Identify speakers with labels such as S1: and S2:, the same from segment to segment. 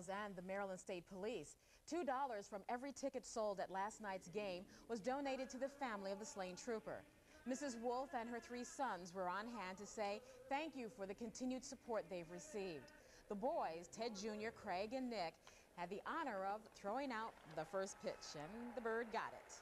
S1: officials and the Maryland State Police. $2 from every ticket sold at last night's game was donated to the family of the slain trooper. Mrs. Wolf and her 3 sons were on hand to say thank you for the continued support they've received. The boys, Ted Jr., Craig, and Nick, had the honor of throwing out the first pitch, and the bird got it.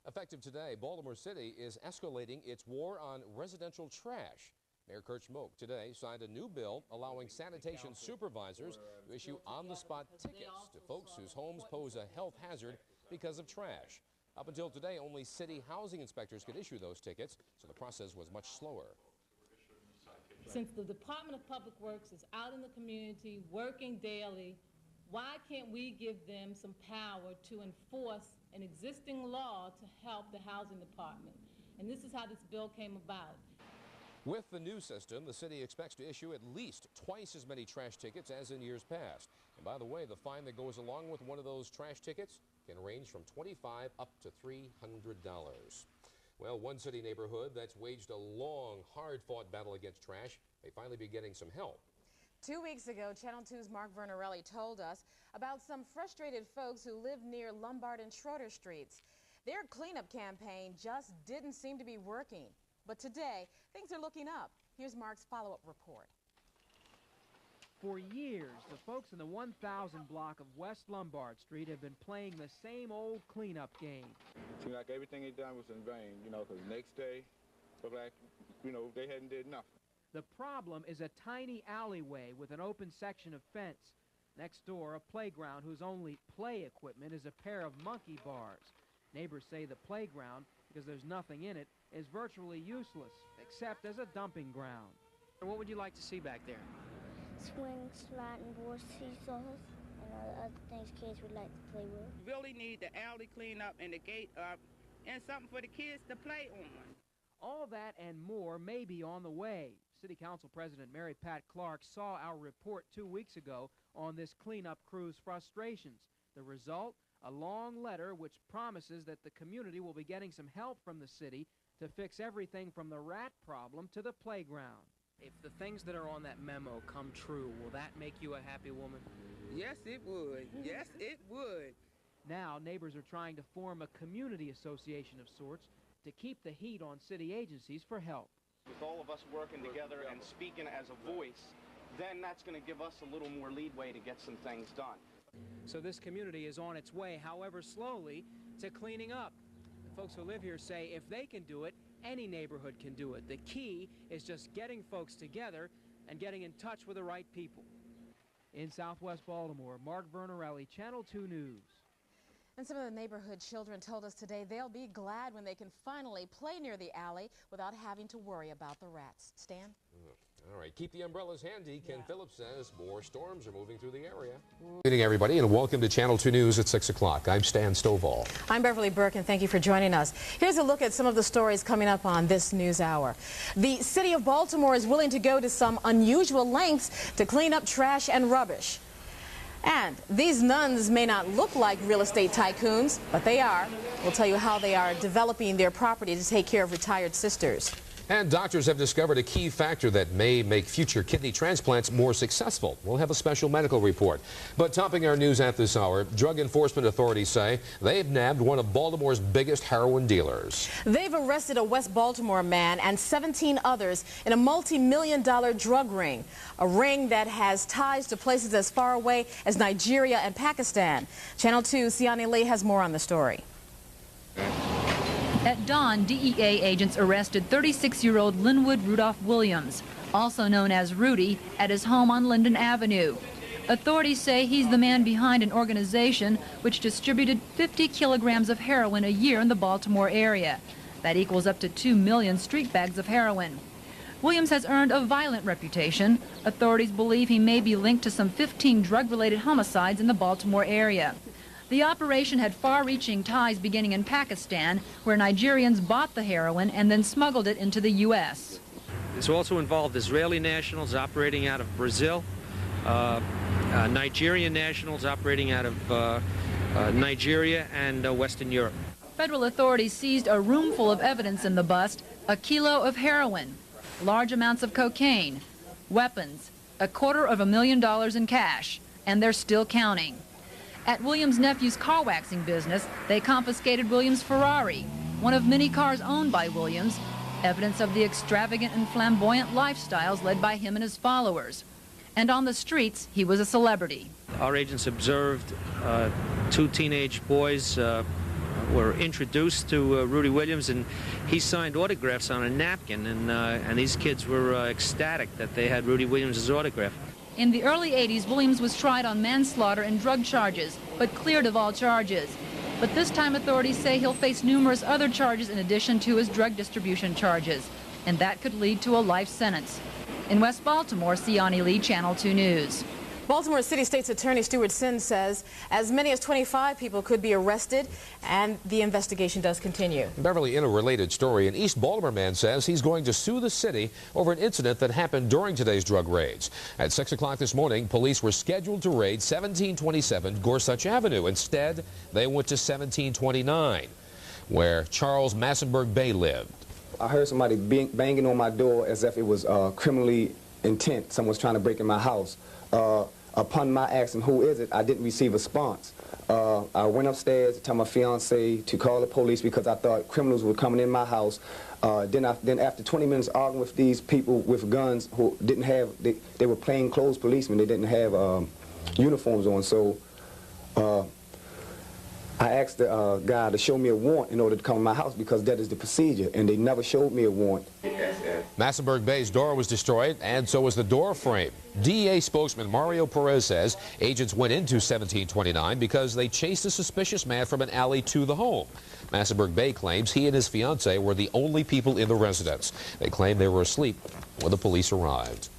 S2: Effective today, Baltimore City is escalating its war on residential trash. Mayor Kurt Schmoke today signed a new bill allowing sanitation supervisors to issue on-the-spot tickets to folks whose homes pose a health hazard because of trash. Up until today, only city housing inspectors could issue those tickets, so the process was much slower.
S3: Since the Department of Public Works is out in the community working daily, why can't we give them some power to enforce an existing law to help the housing department? And this is how this bill came about.
S2: With the new system, the city expects to issue at least twice as many trash tickets as in years past. And by the way, the fine that goes along with one of those trash tickets can range from $25 up to $300. Well, one city neighborhood that's waged a long, hard-fought battle against trash may finally be getting some help.
S1: 2 weeks ago, Channel 2's Mark Vernarelli told us about some frustrated folks who live near Lombard and Schroeder Streets. Their cleanup campaign just didn't seem to be working. But today, things are looking up. Here's Mark's follow-up report.
S4: For years, the folks in the 1000 block of West Lombard Street have been playing the same old cleanup game.
S5: It seemed like everything they done was in vain, because the next day, looked like, they hadn't did nothing.
S4: The problem is a tiny alleyway with an open section of fence. Next door, a playground whose only play equipment is a pair of monkey bars. Neighbors say the playground, because there's nothing in it, is virtually useless, except as a dumping ground. What would you like to see back there?
S6: Swing, sliding boards, seesaws, and other things kids would like to play with.
S7: Really need the alley cleaned up and the gate up and something for the kids to play on.
S4: All that and more may be on the way. City Council President Mary Pat Clark saw our report 2 weeks ago on this cleanup crew's frustrations. The result? A long letter which promises that the community will be getting some help from the city to fix everything from the rat problem to the playground. If the things that are on that memo come true, will that make you a happy woman?
S7: Yes, it would. Yes, it would.
S4: Now, neighbors are trying to form a community association of sorts to keep the heat on city agencies for help.
S8: With all of us working together and speaking as a voice, then that's going to give us a little more leadway to get some things done.
S4: So this community is on its way, however slowly, to cleaning up. The folks who live here say if they can do it, any neighborhood can do it. The key is just getting folks together and getting in touch with the right people. In Southwest Baltimore, Mark Vernarelli, Channel 2 News.
S1: And some of the neighborhood children told us today they'll be glad when they can finally play near the alley without having to worry about the rats. Stan?
S2: All right, keep the umbrellas handy. Ken Phillips says more storms are moving through the area. Good evening, everybody, and welcome to Channel 2 News at 6 o'clock. I'm Stan Stovall.
S1: I'm Beverly Burke, and thank you for joining us. Here's a look at some of the stories coming up on this news hour. The city of Baltimore is willing to go to some unusual lengths to clean up trash and rubbish. And these nuns may not look like real estate tycoons, but they are. We'll tell you how they are developing their property to take care of retired sisters.
S2: And doctors have discovered a key factor that may make future kidney transplants more successful. We'll have a special medical report. But topping our news at this hour, drug enforcement authorities say they've nabbed one of Baltimore's biggest heroin dealers.
S1: They've arrested a West Baltimore man and 17 others in a multi-million-dollar drug ring, a ring that has ties to places as far away as Nigeria and Pakistan. Channel 2's Siani Lee has more on the story.
S9: At dawn, DEA agents arrested 36-year-old Linwood Rudolph Williams, also known as Rudy, at his home on Linden Avenue. Authorities say he's the man behind an organization which distributed 50 kilograms of heroin a year in the Baltimore area. That equals up to 2 million street bags of heroin. Williams has earned a violent reputation. Authorities believe he may be linked to some 15 drug-related homicides in the Baltimore area. The operation had far-reaching ties beginning in Pakistan, where Nigerians bought the heroin and then smuggled it into the U.S.
S10: It's also involved Israeli nationals operating out of Brazil, Nigerian nationals operating out of Nigeria and Western Europe.
S9: Federal authorities seized a room full of evidence in the bust, a kilo of heroin, large amounts of cocaine, weapons, $250,000 in cash, and they're still counting. At Williams' nephew's car waxing business, they confiscated Williams' Ferrari, one of many cars owned by Williams, evidence of the extravagant and flamboyant lifestyles led by him and his followers. And on the streets, he was a celebrity.
S10: Our agents observed two teenage boys were introduced to Rudy Williams, and he signed autographs on a napkin, and these kids were ecstatic that they had Rudy Williams' autograph.
S9: In the early 80s, Williams was tried on manslaughter and drug charges, but cleared of all charges. But this time authorities say he'll face numerous other charges in addition to his drug distribution charges, and that could lead to a life sentence. In West Baltimore, Siani Lee, Channel 2 News.
S1: Baltimore City State's Attorney Stuart Sinn says as many as 25 people could be arrested, and the investigation does continue.
S2: Beverly, in a related story, an East Baltimore man says he's going to sue the city over an incident that happened during today's drug raids. At 6 o'clock this morning, police were scheduled to raid 1727 Gorsuch Avenue. Instead, they went to 1729, where Charles Massenburg Bay lived.
S11: I heard somebody banging on my door as if it was criminally intent. Someone's trying to break in my house. Upon my asking who is it, I didn't receive a response. I went upstairs to tell my fiance to call the police because I thought criminals were coming in my house. Then after 20 minutes arguing with these people with guns who didn't have, they were plainclothes policemen, they didn't have uniforms on. So I asked the guy to show me a warrant in order to come to my house because that is the procedure, and they never showed me a warrant.
S2: Massenburg Bay's door was destroyed, and so was the door frame. DEA spokesman Mario Perez says agents went into 1729 because they chased a suspicious man from an alley to the home. Massenburg Bay claims he and his fiancée were the only people in the residence. They claim they were asleep when the police arrived.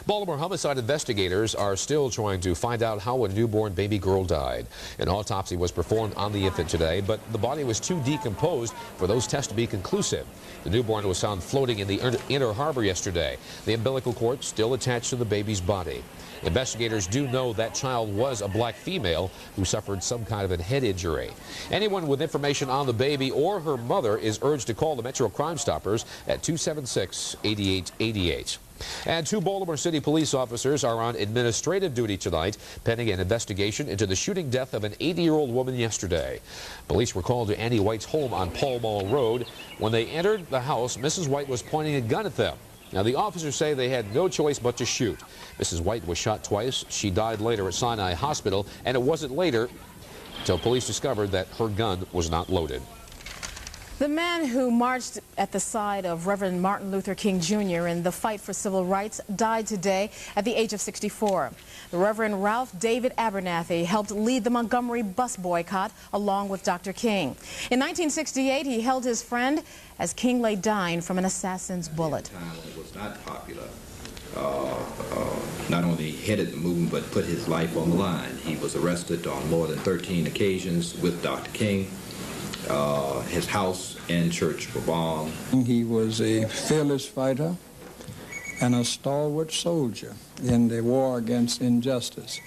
S2: Baltimore homicide investigators are still trying to find out how a newborn baby girl died. An autopsy was performed on the infant today, but the body was too decomposed for those tests to be conclusive. The newborn was found floating in the Inner Harbor yesterday. The umbilical cord still attached to the baby's body. Investigators do know that child was a black female who suffered some kind of a head injury. Anyone with information on the baby or her mother is urged to call the Metro Crime Stoppers at 276-8888. And 2 Baltimore City police officers are on administrative duty tonight, pending an investigation into the shooting death of an 80-year-old woman yesterday. Police were called to Annie White's home on Pall Mall Road. When they entered the house, Mrs. White was pointing a gun at them. Now, the officers say they had no choice but to shoot. Mrs. White was shot twice. She died later at Sinai Hospital, and it wasn't later until police discovered that her gun was not loaded.
S1: The man who marched at the side of Reverend Martin Luther King Jr. in the fight for civil rights died today at the age of 64. The Reverend Ralph David Abernathy helped lead the Montgomery bus boycott along with Dr. King. In 1968, he held his friend as King lay dying from an assassin's bullet.
S12: It was not popular. Not only headed the movement, but put his life on the line. He was arrested on more than 13 occasions with Dr. King. His house and church were bombed.
S13: He was a fearless fighter and a stalwart soldier in the war against injustice.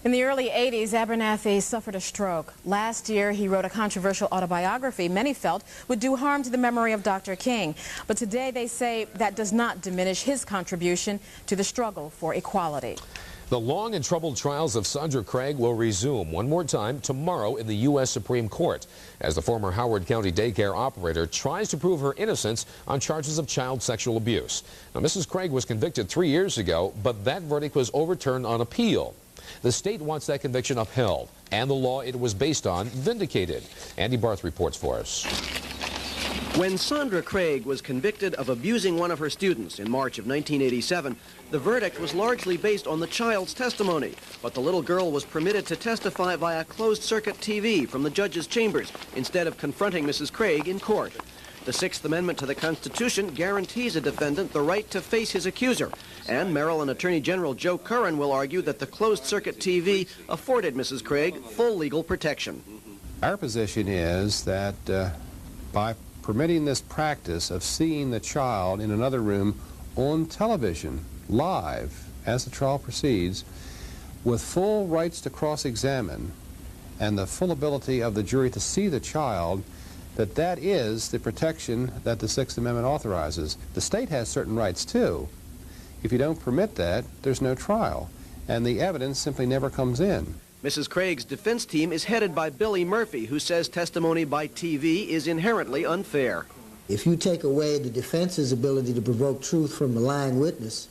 S1: In the early 80s, Abernathy suffered a stroke. Last year, he wrote a controversial autobiography many felt would do harm to the memory of Dr. King. But today they say that does not diminish his contribution to the struggle for equality.
S2: The long and troubled trials of Sandra Craig will resume one more time tomorrow in the U.S. Supreme Court as the former Howard County daycare operator tries to prove her innocence on charges of child sexual abuse. Now, Mrs. Craig was convicted 3 years ago, but that verdict was overturned on appeal. The state wants that conviction upheld and the law it was based on vindicated. Andy Barth reports for us.
S14: When Sandra Craig was convicted of abusing one of her students in March of 1987, the verdict was largely based on the child's testimony, but the little girl was permitted to testify via closed-circuit TV from the judge's chambers instead of confronting Mrs. Craig in court. The Sixth Amendment to the Constitution guarantees a defendant the right to face his accuser, and Maryland Attorney General Joe Curran will argue that the closed-circuit TV afforded Mrs. Craig full legal protection.
S15: Our position is that by permitting this practice of seeing the child in another room on television, live, as the trial proceeds, with full rights to cross-examine and the full ability of the jury to see the child, that is the protection that the Sixth Amendment authorizes. The state has certain rights, too. If you don't permit that, there's no trial, and the evidence simply never comes in.
S14: Mrs. Craig's defense team is headed by Billy Murphy, who says testimony by TV is inherently unfair.
S16: If you take away the defense's ability to provoke truth from a lying witness,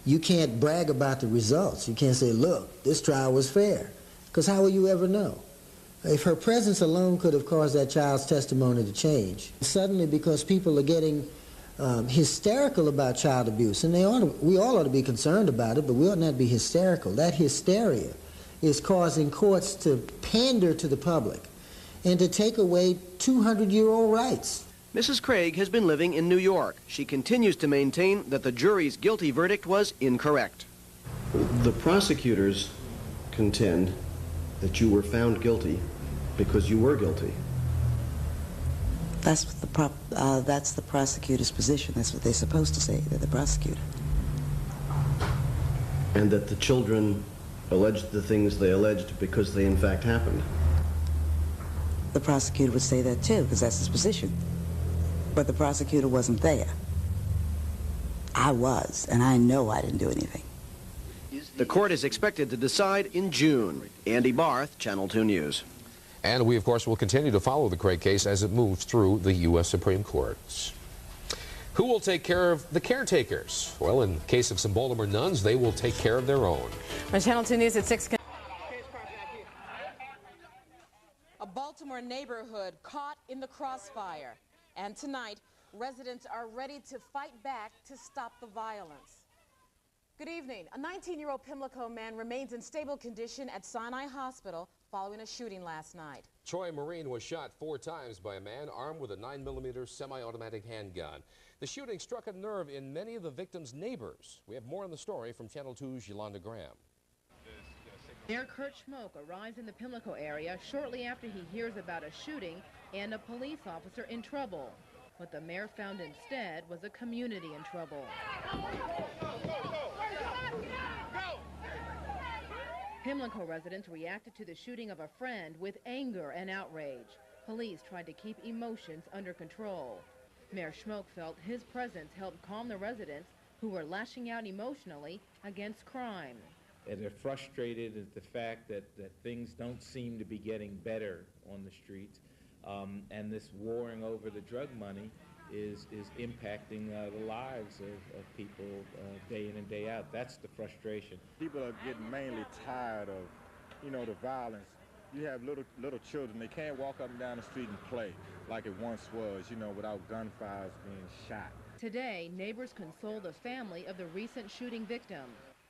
S16: you can't brag about the results. You can't say, look, this trial was fair, because how will you ever know? If her presence alone could have caused that child's testimony to change, suddenly because people are getting hysterical about child abuse, and we all ought to be concerned about it, but we ought not be hysterical. That hysteria is causing courts to pander to the public and to take away 200-year-old rights.
S14: Mrs. Craig has been living in New York. She continues to maintain that the jury's guilty verdict was incorrect.
S17: The prosecutors contend that you were found guilty because you were guilty.
S18: That's the prosecutor's position. That's what they're supposed to say. They're the prosecutor.
S17: And that the children alleged the things they alleged because they in fact happened.
S18: The prosecutor would say that too, because that's his position. But the prosecutor wasn't there. I was, and I know I didn't do anything.
S14: The court is expected to decide in June. Andy Barth, Channel 2 News.
S2: And we, of course, will continue to follow the Craig case as it moves through the U.S. Supreme Court. Who will take care of the caretakers? Well, in the case of some Baltimore nuns, they will take care of their own.
S1: On Channel 2 News at 6. A Baltimore neighborhood caught in the crossfire. And tonight, residents are ready to fight back to stop the violence. Good evening. A 19-year-old Pimlico man remains in stable condition at Sinai Hospital following a shooting last night.
S2: Troy Marine was shot 4 times by a man armed with a 9mm semi-automatic handgun. The shooting struck a nerve in many of the victims' neighbors. We have more on the story from Channel 2's Yolanda Graham.
S19: Mayor Kurt Schmoke arrives in the Pimlico area shortly after he hears about a shooting and a police officer in trouble. What the mayor found instead was a community in trouble. Pimlico residents reacted to the shooting of a friend with anger and outrage. Police tried to keep emotions under control. Mayor Schmoke felt his presence helped calm the residents who were lashing out emotionally against crime.
S20: And they're frustrated at the fact that things don't seem to be getting better on the streets. And this warring over the drug money is impacting the lives of people day in and day out. That's the frustration.
S5: People are getting mainly tired of, the violence. You have little children, they can't walk up and down the street and play like it once was, without gunfires being shot.
S19: Today, neighbors console the family of the recent shooting victim.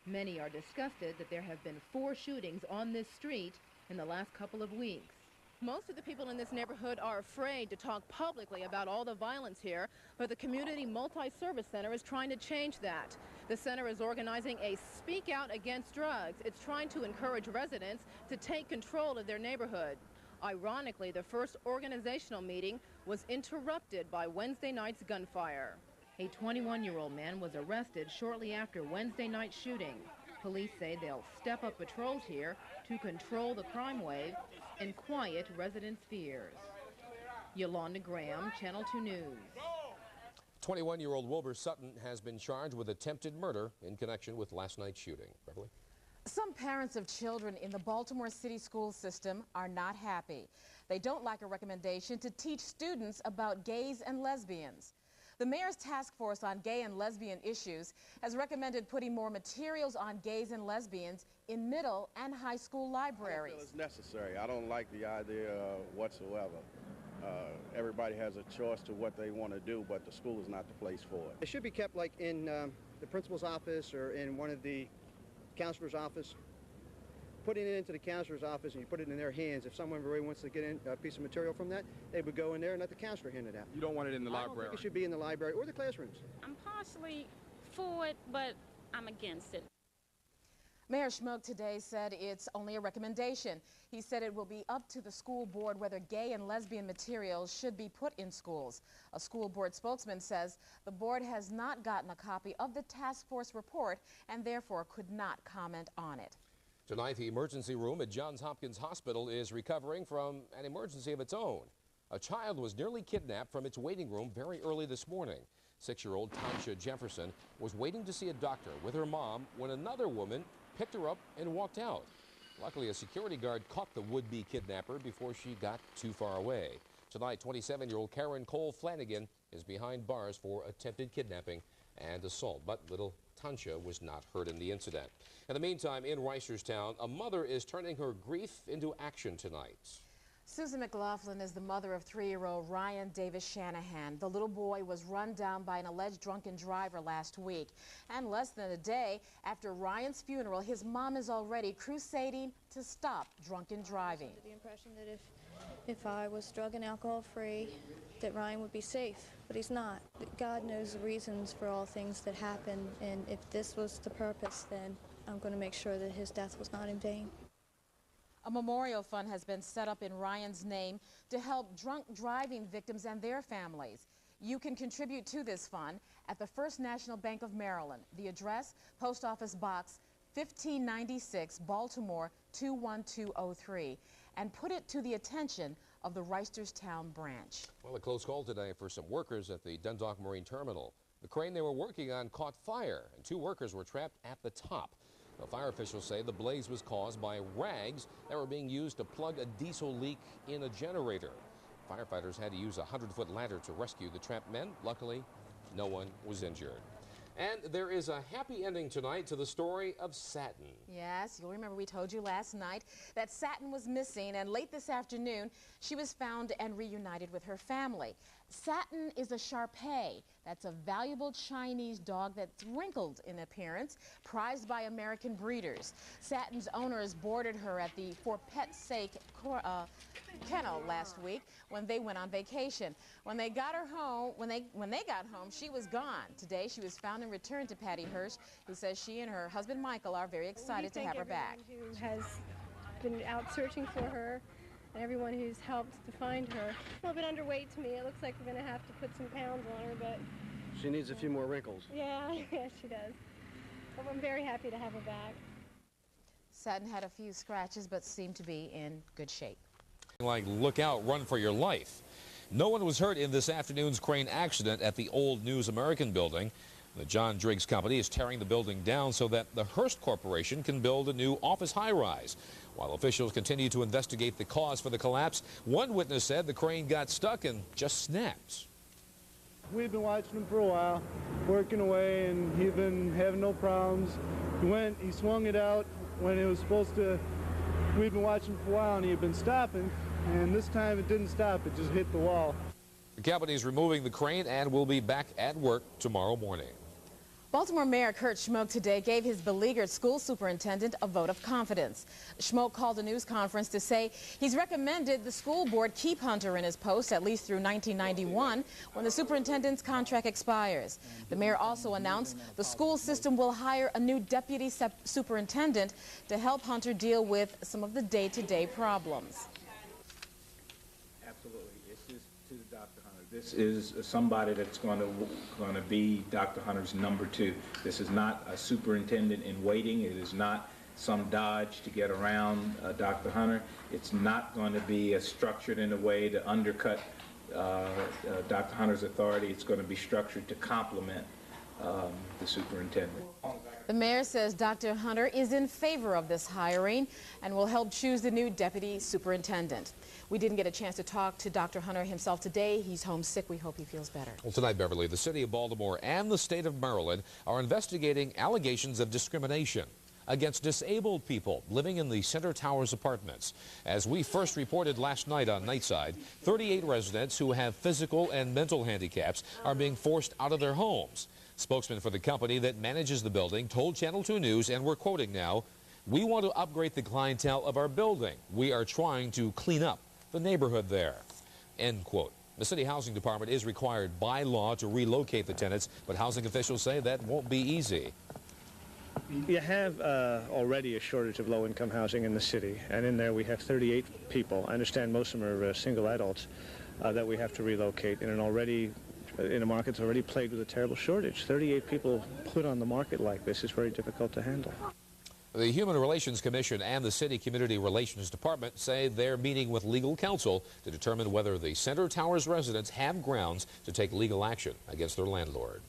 S19: Many are disgusted that there have been 4 shootings on this street in the last couple of weeks. Most of the people in this neighborhood are afraid to talk publicly about all the violence here, but the Community Multi-Service Center is trying to change that. The center is organizing a Speak Out Against Drugs. It's trying to encourage residents to take control of their neighborhood. Ironically, the first organizational meeting was interrupted by Wednesday night's gunfire. A 21-year-old man was arrested shortly after Wednesday night's shooting. Police say they'll step up patrols here to control the crime wave and quiet residents' fears. Yolanda Graham, Channel 2 News.
S2: 21-year-old Wilbur Sutton has been charged with attempted murder in connection with last night's shooting. Beverly?
S1: Some parents of children in the Baltimore City school system are not happy. They don't like a recommendation to teach students about gays and lesbians. The mayor's task force on gay and lesbian issues has recommended putting more materials on gays and lesbians in middle and high school libraries.
S21: I don't feel it's necessary. I don't like the idea whatsoever. Everybody has a choice to what they want to do, but the school is not the place for it.
S22: It should be kept like in the principal's office or in one of the counselor's office. Putting it into the counselor's office and you put it in their hands, if someone really wants to get in a piece of material from that, they would go in there and let the counselor hand it out.
S5: You don't want it in the library?
S22: I don't think it should be in the library or the classrooms.
S23: I'm partially for it, but I'm against it.
S1: Mayor Schmoke today said it's only a recommendation. He said it will be up to the school board whether gay and lesbian materials should be put in schools. A school board spokesman says the board has not gotten a copy of the task force report and therefore could not comment on it.
S2: Tonight, the emergency room at Johns Hopkins Hospital is recovering from an emergency of its own. A child was nearly kidnapped from its waiting room very early this morning. 6-year-old Tansha Jefferson was waiting to see a doctor with her mom when another woman picked her up and walked out. Luckily, a security guard caught the would-be kidnapper before she got too far away. Tonight, 27-year-old Karen Cole Flanagan is behind bars for attempted kidnapping and assault, but little Tansha was not hurt in the incident. In the meantime, in Reisterstown, a mother is turning her grief into action tonight.
S1: Susan McLaughlin is the mother of 3-year-old Ryan Davis Shanahan. The little boy was run down by an alleged drunken driver last week. And less than a day after Ryan's funeral, his mom is already crusading to stop drunken driving.
S3: The impression that if I was drug and alcohol free, that Ryan would be safe, but he's not. God knows the reasons for all things that happen, and if this was the purpose, then I'm going to make sure that his death was not in vain.
S1: A memorial fund has been set up in Ryan's name to help drunk driving victims and their families. You can contribute to this fund at the First National Bank of Maryland. The address, Post Office Box 1596, Baltimore 21203, and put it to the attention of the Reisterstown branch.
S2: Well, a close call today for some workers at the Dundalk Marine Terminal. The crane they were working on caught fire, and 2 workers were trapped at the top. The fire officials say the blaze was caused by rags that were being used to plug a diesel leak in a generator. Firefighters had to use a 100-foot ladder to rescue the trapped men. Luckily, no one was injured. And there is a happy ending tonight to the story of Satin.
S1: Yes, you'll remember we told you last night that Satin was missing, and late this afternoon she was found and reunited with her family. Satin is a Shar-Pei. That's a valuable Chinese dog that's wrinkled in appearance, prized by American breeders. Satin's owners boarded her at the For Pet's Sake kennel last week when they went on vacation. When they got her home, when they got home, she was gone. Today, she was found and returned to Patty Hirsch, who says she and her husband Michael are very excited to have her back.
S6: Who has been out searching for her, and everyone who's helped to find her. A little bit underweight to me. It looks like we're going to have to put some pounds on her, but
S17: she needs a few more wrinkles.
S6: Yeah, she does. But I'm very happy to have her back.
S1: Satin had a few scratches, but seemed to be in good shape.
S2: Like, look out, run for your life. No one was hurt in this afternoon's crane accident at the Old News American building. The John Driggs Company is tearing the building down so that the Hearst Corporation can build a new office high-rise. While officials continue to investigate the cause for the collapse, one witness said the crane got stuck and just snapped.
S7: We've been watching him for a while, working away, and he'd been having no problems. He swung it out when it was supposed to. We'd been watching him for a while, and he had been stopping, and this time it didn't stop, it just hit the wall.
S2: The company is removing the crane and will be back at work tomorrow morning.
S1: Baltimore Mayor Kurt Schmoke today gave his beleaguered school superintendent a vote of confidence. Schmoke called a news conference to say he's recommended the school board keep Hunter in his post at least through 1991 when the superintendent's contract expires. The mayor also announced the school system will hire a new deputy superintendent to help Hunter deal with some of the day-to-day problems.
S20: Absolutely. This is to Dr. Hunter. This is somebody that's going to be Dr. Hunter's number 2. This is not a superintendent in waiting. It is not some dodge to get around Dr. Hunter. It's not going to be structured in a way to undercut Dr. Hunter's authority. It's going to be structured to complement the superintendent.
S1: The mayor says Dr. Hunter is in favor of this hiring and will help choose the new deputy superintendent. We didn't get a chance to talk to Dr. Hunter himself today. He's homesick. We hope he feels better.
S2: Well, tonight, Beverly, the city of Baltimore and the state of Maryland are investigating allegations of discrimination against disabled people living in the Center Towers apartments. As we first reported last night on Nightside, 38 residents who have physical and mental handicaps are being forced out of their homes. Spokesman for the company that manages the building told Channel 2 News, and we're quoting now, "We want to upgrade the clientele of our building. We are trying to clean up the neighborhood there." End quote. The city housing department is required by law to relocate the tenants, but housing officials say that won't be easy.
S7: You have already a shortage of low-income housing in the city, and in there we have 38 people. I understand most of them are single adults that we have to relocate in a market that's already plagued with a terrible shortage. 38 people put on the market like this is very difficult to handle.
S2: The Human Relations Commission and the City Community Relations Department say they're meeting with legal counsel to determine whether the Center Towers residents have grounds to take legal action against their landlord.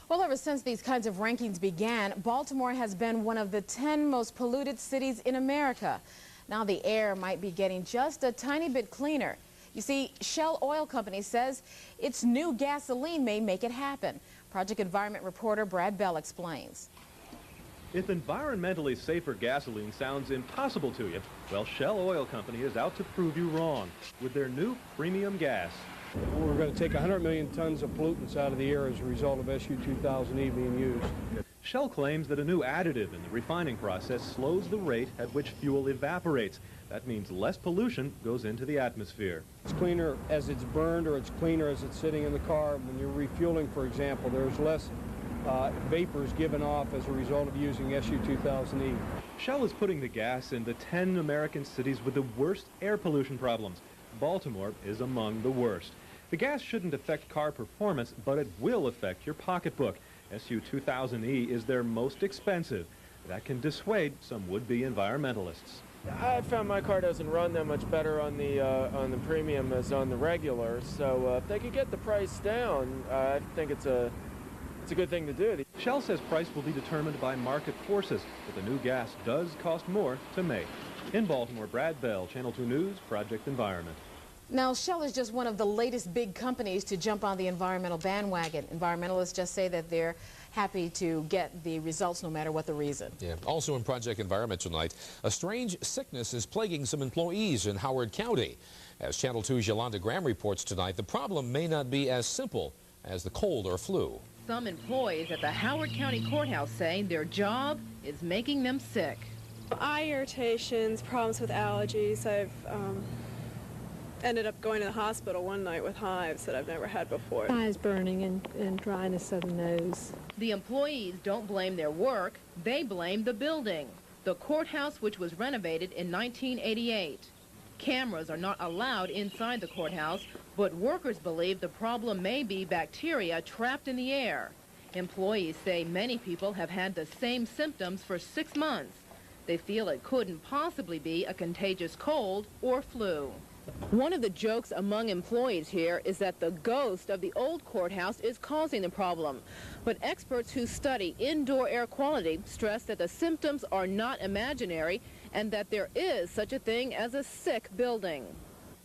S1: Well, ever since these kinds of rankings began, Baltimore has been one of the 10 most polluted cities in America. Now the air might be getting just a tiny bit cleaner. You see, Shell Oil Company says its new gasoline may make it happen. Project Environment reporter Brad Bell explains.
S4: If environmentally safer gasoline sounds impossible to you, well, Shell Oil Company is out to prove you wrong with their new premium gas.
S8: We're going to take 100 million tons of pollutants out of the air as a result of SU-2000E being used.
S4: Shell claims that a new additive in the refining process slows the rate at which fuel evaporates. That means less pollution goes into the atmosphere.
S8: It's cleaner as it's burned, or it's cleaner as it's sitting in the car. When you're refueling, for example, there's less vapors given off as a result of using SU-2000E.
S4: Shell is putting the gas into 10 American cities with the worst air pollution problems. Baltimore is among the worst. The gas shouldn't affect car performance, but it will affect your pocketbook. SU-2000E is their most expensive. That can dissuade some would-be environmentalists.
S10: I found my car doesn't run that much better on the premium as on the regular, so if they could get the price down, I think it's a good thing to do.
S4: Shell says price will be determined by market forces, but the new gas does cost more to make. In Baltimore, Brad Bell, Channel 2 News, Project Environment.
S1: Now, Shell is just one of the latest big companies to jump on the environmental bandwagon. Environmentalists just say that they're happy to get the results no matter what the reason.
S2: Yeah. Also in Project Environment tonight, a strange sickness is plaguing some employees in Howard County. As Channel 2's Yolanda Graham reports tonight, the problem may not be as simple as the cold or flu.
S19: Some employees at the Howard County Courthouse say their job is making them sick.
S24: Eye irritations, problems with allergies. I've ended up going to the hospital one night with hives that I've never had before.
S25: Eyes burning and dryness of the nose.
S19: The employees don't blame their work, they blame the building. The courthouse, which was renovated in 1988. Cameras are not allowed inside the courthouse, but workers believe the problem may be bacteria trapped in the air. Employees say many people have had the same symptoms for 6 months. They feel it couldn't possibly be a contagious cold or flu. One of the jokes among employees here is that the ghost of the old courthouse is causing the problem. But experts who study indoor air quality stress that the symptoms are not imaginary and that there is such a thing as a sick building.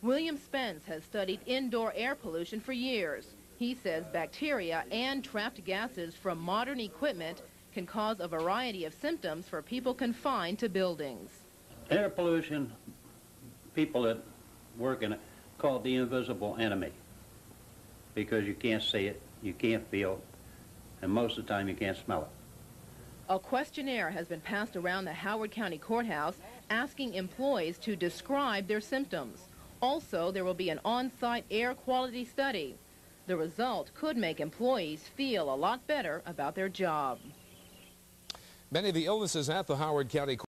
S19: William Spence has studied indoor air pollution for years. He says bacteria and trapped gases from modern equipment can cause a variety of symptoms for people confined to buildings.
S26: Air pollution, people that work in it, called the invisible enemy, because you can't see it, you can't feel it, and most of the time you can't smell it.
S19: A questionnaire has been passed around the Howard County Courthouse asking employees to describe their symptoms. Also, there will be an on-site air quality study. The result could make employees feel a lot better about their job.
S2: Many of the illnesses at the Howard County